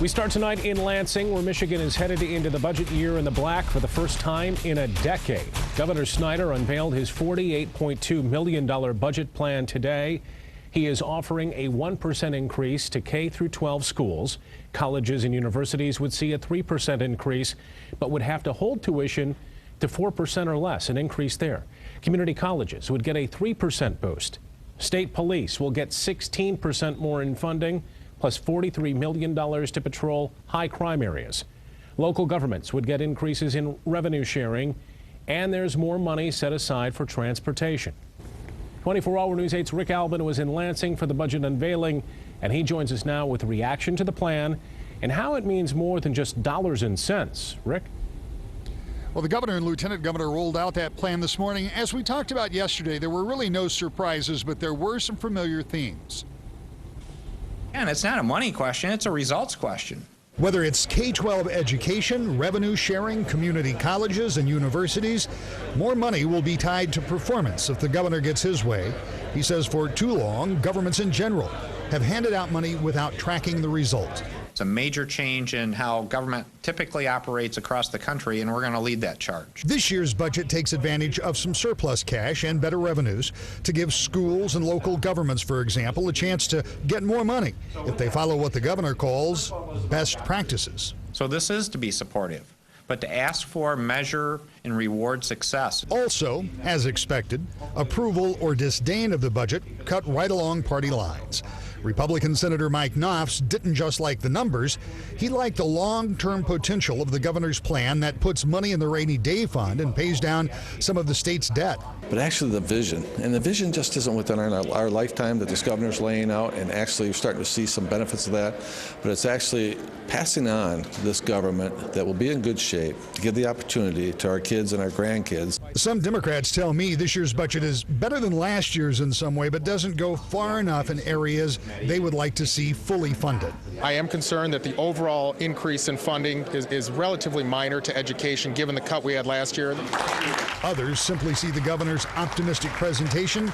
We start tonight in Lansing, where Michigan is headed into the budget year in the black for the first time in a decade. Governor Snyder unveiled his $48.2 million budget plan today. He is offering a 1% increase to K through 12 schools. Colleges and universities would see a 3% increase, but would have to hold tuition to 4% or less, an increase there. Community colleges would get a 3% boost. State police will get 16% more in funding, plus $43 million to patrol high crime areas. Local governments would get increases in revenue sharing, and there's more money set aside for transportation. 24-Hour News 8's Rick Albin was in Lansing for the budget unveiling, and he joins us now with a reaction to the plan and how it means more than just dollars and cents. Rick? Well, the governor and lieutenant governor rolled out that plan this morning. As we talked about yesterday, there were really no surprises, but there were some familiar themes. And it's not a money question, it's a results question. Whether it's K-12 education, revenue sharing, community colleges and universities, more money will be tied to performance if the governor gets his way. He says for too long, governments in general have handed out money without tracking the result. It's a major change in how government typically operates across the country, and we're going to lead that charge. This year's budget takes advantage of some surplus cash and better revenues to give schools and local governments, for example, a chance to get more money if they follow what the governor calls best practices. So this is to be supportive, but to ask for, measure, and reward success. Also, as expected, approval or disdain of the budget cut right along party lines. Republican Senator Mike Knopf's didn't just like the numbers, he liked the long-term potential of the governor's plan that puts money in the rainy day fund and pays down some of the state's debt. But actually the vision, and the vision just isn't within our lifetime that this governor's laying out, and actually you're starting to see some benefits of that, but it's actually passing on this government that will be in good shape to give the opportunity to our kids and our grandkids. Some Democrats tell me this year's budget is better than last year's in some way, but doesn't go far enough in areas they would like to see fully funded. I am concerned that the overall increase in funding is relatively minor to education, given the cut we had last year. Others simply see the governor's optimistic presentation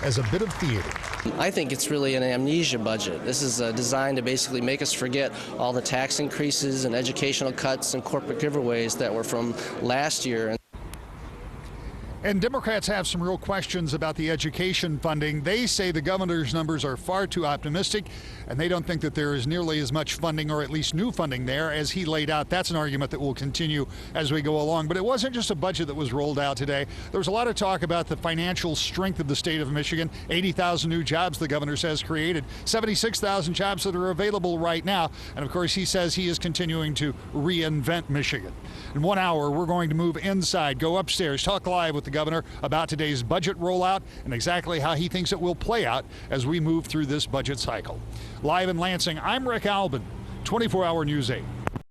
as a bit of theater. I think it's really an amnesia budget. This is designed to basically make us forget all the tax increases and educational cuts and corporate giveaways that were from last year. And Democrats have some real questions about the education funding. They say the governor's numbers are far too optimistic, and they don't think that there is nearly as much funding, or at least new funding there, as he laid out. That's an argument that will continue as we go along. But it wasn't just a budget that was rolled out today. There was a lot of talk about the financial strength of the state of Michigan. 80,000 new jobs, the governor says, created. 76,000 jobs that are available right now. And of course, he says he is continuing to reinvent Michigan. In 1 hour, we're going to move inside, go upstairs, talk live with the governor about today's budget rollout and exactly how he thinks it will play out as we move through this budget cycle. Live in Lansing, I'm Rick Albin, 24-Hour News 8.